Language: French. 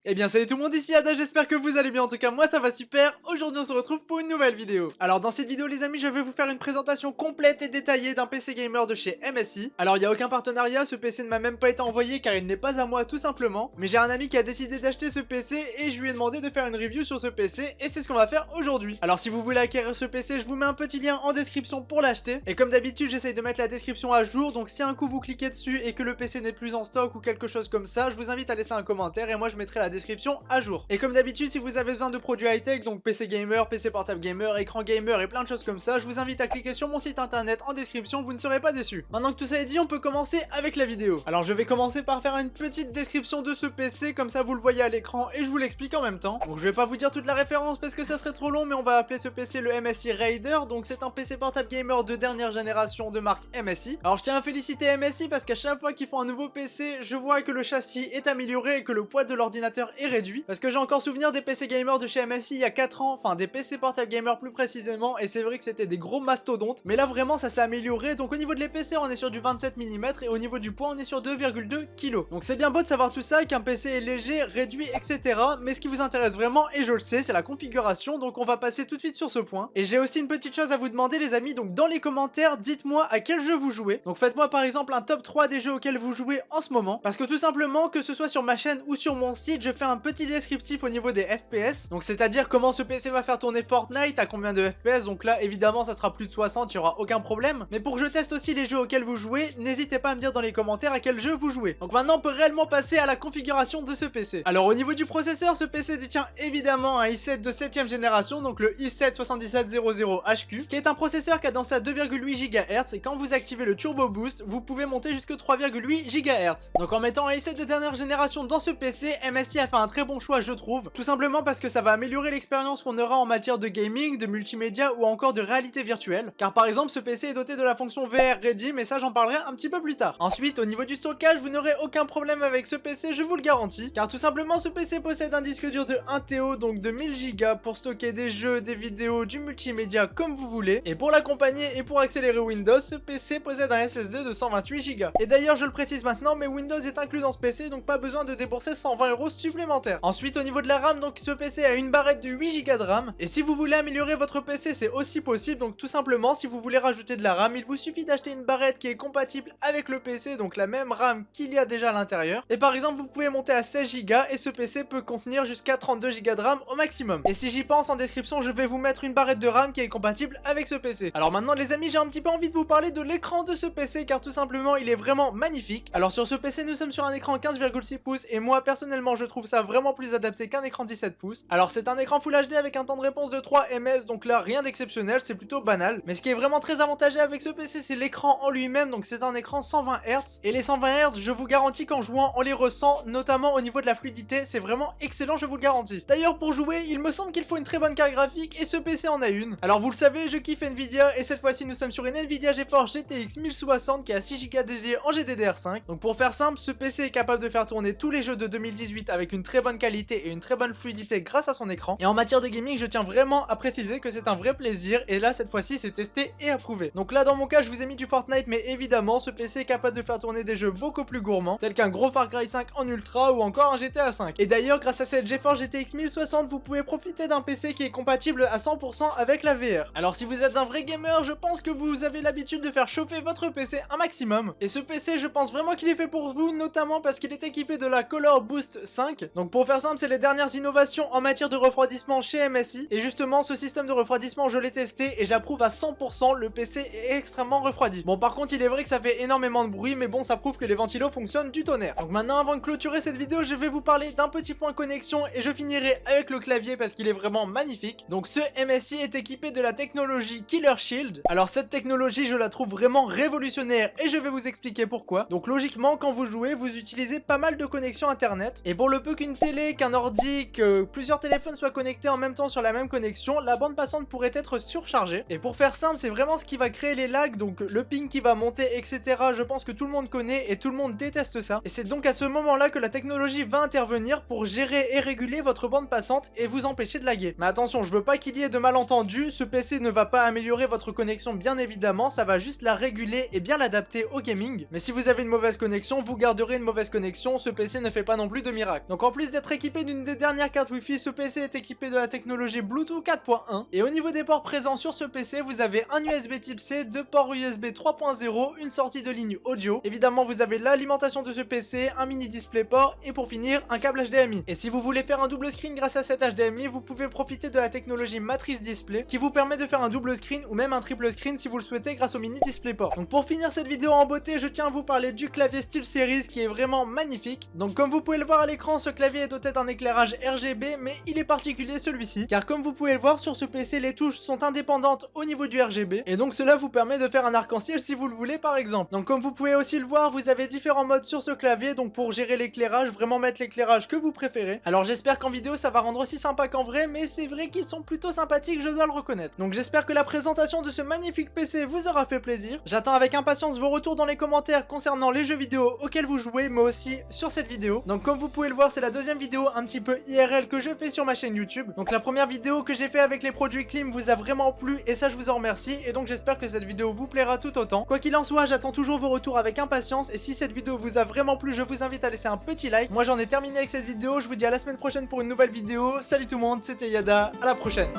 Eh bien salut tout le monde, ici Ada, j'espère que vous allez bien, en tout cas moi ça va super. Aujourd'hui on se retrouve pour une nouvelle vidéo. Alors dans cette vidéo les amis, je vais vous faire une présentation complète et détaillée d'un PC gamer de chez MSI. Alors il n'y a aucun partenariat, ce PC ne m'a même pas été envoyé car il n'est pas à moi tout simplement. Mais j'ai un ami qui a décidé d'acheter ce PC et je lui ai demandé de faire une review sur ce PC et c'est ce qu'on va faire aujourd'hui. Alors si vous voulez acquérir ce PC, je vous mets un petit lien en description pour l'acheter. Et comme d'habitude j'essaye de mettre la description à jour, donc si un coup vous cliquez dessus et que le PC n'est plus en stock ou quelque chose comme ça, je vous invite à laisser un commentaire et moi je mettrai la description à jour. Et comme d'habitude, si vous avez besoin de produits high-tech, donc PC gamer, PC portable gamer, écran gamer et plein de choses comme ça, je vous invite à cliquer sur mon site internet en description, vous ne serez pas déçus. Maintenant que tout ça est dit, on peut commencer avec la vidéo. Alors je vais commencer par faire une petite description de ce PC, comme ça vous le voyez à l'écran et je vous l'explique en même temps. Donc je vais pas vous dire toute la référence parce que ça serait trop long, mais on va appeler ce PC le MSI Raider, donc c'est un PC portable gamer de dernière génération de marque MSI. Alors je tiens à féliciter MSI parce qu'à chaque fois qu'ils font un nouveau PC, je vois que le châssis est amélioré et que le poids de l'ordinateur est réduit. Parce que j'ai encore souvenir des PC gamers de chez MSI il y a 4 ans, enfin des PC portable gamers plus précisément, et c'est vrai que c'était des gros mastodontes, mais là vraiment ça s'est amélioré. Donc au niveau de l'épaisseur on est sur du 27 mm et au niveau du poids on est sur 2,2 kg. Donc c'est bien beau de savoir tout ça, qu'un PC est léger, réduit, etc. Mais ce qui vous intéresse vraiment, et je le sais, c'est la configuration, donc on va passer tout de suite sur ce point. Et j'ai aussi une petite chose à vous demander les amis, donc dans les commentaires, dites-moi à quel jeu vous jouez. Donc faites-moi par exemple un top 3 des jeux auxquels vous jouez en ce moment, parce que tout simplement, que ce soit sur ma chaîne ou sur mon site, je fais un petit descriptif au niveau des FPS, donc c'est-à-dire comment ce PC va faire tourner Fortnite, à combien de FPS, donc là évidemment ça sera plus de 60, il n'y aura aucun problème, mais pour que je teste aussi les jeux auxquels vous jouez, n'hésitez pas à me dire dans les commentaires à quel jeu vous jouez. Donc maintenant on peut réellement passer à la configuration de ce PC. Alors au niveau du processeur, ce PC détient évidemment un i7 de 7ème génération, donc le i7-7700HQ, qui est un processeur cadencé à 2,8 GHz, et quand vous activez le Turbo Boost, vous pouvez monter jusqu'à 3,8 GHz. Donc en mettant un i7 de dernière génération dans ce PC, MSI a fait un très bon choix je trouve, tout simplement parce que ça va améliorer l'expérience qu'on aura en matière de gaming, de multimédia ou encore de réalité virtuelle, car par exemple ce PC est doté de la fonction VR Ready, mais ça j'en parlerai un petit peu plus tard. Ensuite au niveau du stockage, vous n'aurez aucun problème avec ce PC, je vous le garantis, car tout simplement ce PC possède un disque dur de 1 TO, donc de 1000 Go pour stocker des jeux, des vidéos, du multimédia comme vous voulez, et pour l'accompagner et pour accélérer Windows, ce PC possède un SSD de 128 Go. Et d'ailleurs je le précise maintenant, mais Windows est inclus dans ce PC, donc pas besoin de débourser 120 € supplémentaires. Ensuite au niveau de la RAM, donc ce PC a une barrette de 8 Go de RAM, et si vous voulez améliorer votre PC c'est aussi possible, donc tout simplement si vous voulez rajouter de la RAM, il vous suffit d'acheter une barrette qui est compatible avec le PC, donc la même RAM qu'il y a déjà à l'intérieur, et par exemple vous pouvez monter à 16 Go et ce PC peut contenir jusqu'à 32 Go de RAM au maximum. Et si j'y pense, en description je vais vous mettre une barrette de RAM qui est compatible avec ce PC. Alors maintenant les amis, j'ai un petit peu envie de vous parler de l'écran de ce PC car tout simplement il est vraiment magnifique. Alors sur ce PC nous sommes sur un écran 15,6 pouces et moi personnellement je trouve ça vraiment plus adapté qu'un écran 17 pouces. Alors c'est un écran Full HD avec un temps de réponse de 3 ms, donc là rien d'exceptionnel, c'est plutôt banal. Mais ce qui est vraiment très avantageux avec ce PC c'est l'écran en lui-même, donc c'est un écran 120 Hz. Et les 120 Hz je vous garantis qu'en jouant on les ressent, notamment au niveau de la fluidité, c'est vraiment excellent, je vous le garantis. D'ailleurs pour jouer il me semble qu'il faut une très bonne carte graphique et ce PC en a une. Alors vous le savez, je kiffe Nvidia et cette fois-ci nous sommes sur une Nvidia GeForce GTX 1060 qui a 6 Go dédiés en GDDR5. Donc pour faire simple, ce PC est capable de faire tourner tous les jeux de 2018 avec une très bonne qualité et une très bonne fluidité grâce à son écran. Et en matière de gaming, je tiens vraiment à préciser que c'est un vrai plaisir et là cette fois-ci c'est testé et approuvé. Donc là dans mon cas je vous ai mis du Fortnite, mais évidemment ce PC est capable de faire tourner des jeux beaucoup plus gourmands tels qu'un gros Far Cry 5 en ultra ou encore un GTA 5. Et d'ailleurs grâce à cette GeForce GTX 1060 vous pouvez profiter d'un PC qui est compatible à 100% avec la VR. Alors si vous êtes un vrai gamer, je pense que vous avez l'habitude de faire chauffer votre PC un maximum, et ce PC je pense vraiment qu'il est fait pour vous, notamment parce qu'il est équipé de la Color Boost 5. Donc pour faire simple, c'est les dernières innovations en matière de refroidissement chez MSI, et justement ce système de refroidissement je l'ai testé et j'approuve à 100%, le PC est extrêmement refroidi. Bon par contre il est vrai que ça fait énormément de bruit, mais bon ça prouve que les ventilos fonctionnent du tonnerre. Donc maintenant avant de clôturer cette vidéo, je vais vous parler d'un petit point connexion et je finirai avec le clavier parce qu'il est vraiment magnifique. Donc ce MSI est équipé de la technologie Killer Shield. Alors cette technologie je la trouve vraiment révolutionnaire et je vais vous expliquer pourquoi. Donc logiquement quand vous jouez vous utilisez pas mal de connexions internet, et pour le peu qu'une télé, qu'un ordi, que plusieurs téléphones soient connectés en même temps sur la même connexion, la bande passante pourrait être surchargée. Et pour faire simple, c'est vraiment ce qui va créer les lags, donc le ping qui va monter, etc. Je pense que tout le monde connaît et tout le monde déteste ça. Et c'est donc à ce moment là que la technologie va intervenir pour gérer et réguler votre bande passante et vous empêcher de laguer. Mais attention, je veux pas qu'il y ait de malentendus, ce PC ne va pas améliorer votre connexion bien évidemment, ça va juste la réguler et bien l'adapter au gaming. Mais si vous avez une mauvaise connexion, vous garderez une mauvaise connexion, ce PC ne fait pas non plus de miracle. Donc en plus d'être équipé d'une des dernières cartes Wi-Fi, ce PC est équipé de la technologie Bluetooth 4.1. Et au niveau des ports présents sur ce PC, vous avez un USB Type C, deux ports USB 3.0, une sortie de ligne audio. Évidemment, vous avez l'alimentation de ce PC, un mini DisplayPort et pour finir, un câble HDMI. Et si vous voulez faire un double screen grâce à cet HDMI, vous pouvez profiter de la technologie Matrix Display qui vous permet de faire un double screen ou même un triple screen si vous le souhaitez grâce au mini DisplayPort. Donc pour finir cette vidéo en beauté, je tiens à vous parler du clavier SteelSeries qui est vraiment magnifique. Donc comme vous pouvez le voir à l'écran, ce clavier est doté d'un éclairage RGB, mais il est particulier celui-ci, car comme vous pouvez le voir sur ce PC, les touches sont indépendantes au niveau du RGB, et donc cela vous permet de faire un arc-en-ciel si vous le voulez par exemple. Donc comme vous pouvez aussi le voir, vous avez différents modes sur ce clavier, donc pour gérer l'éclairage, vraiment mettre l'éclairage que vous préférez. Alors j'espère qu'en vidéo ça va rendre aussi sympa qu'en vrai, mais c'est vrai qu'ils sont plutôt sympathiques, je dois le reconnaître. Donc j'espère que la présentation de ce magnifique PC vous aura fait plaisir. J'attends avec impatience vos retours dans les commentaires concernant les jeux vidéo auxquels vous jouez, mais aussi sur cette vidéo. Donc comme vous pouvez le voir, c'est la deuxième vidéo un petit peu IRL que je fais sur ma chaîne YouTube. Donc la première vidéo que j'ai fait avec les produits Klim vous a vraiment plu et ça je vous en remercie, et donc j'espère que cette vidéo vous plaira tout autant. Quoi qu'il en soit, j'attends toujours vos retours avec impatience, et si cette vidéo vous a vraiment plu, je vous invite à laisser un petit like. Moi j'en ai terminé avec cette vidéo, je vous dis à la semaine prochaine pour une nouvelle vidéo. Salut tout le monde, c'était Yada, à la prochaine.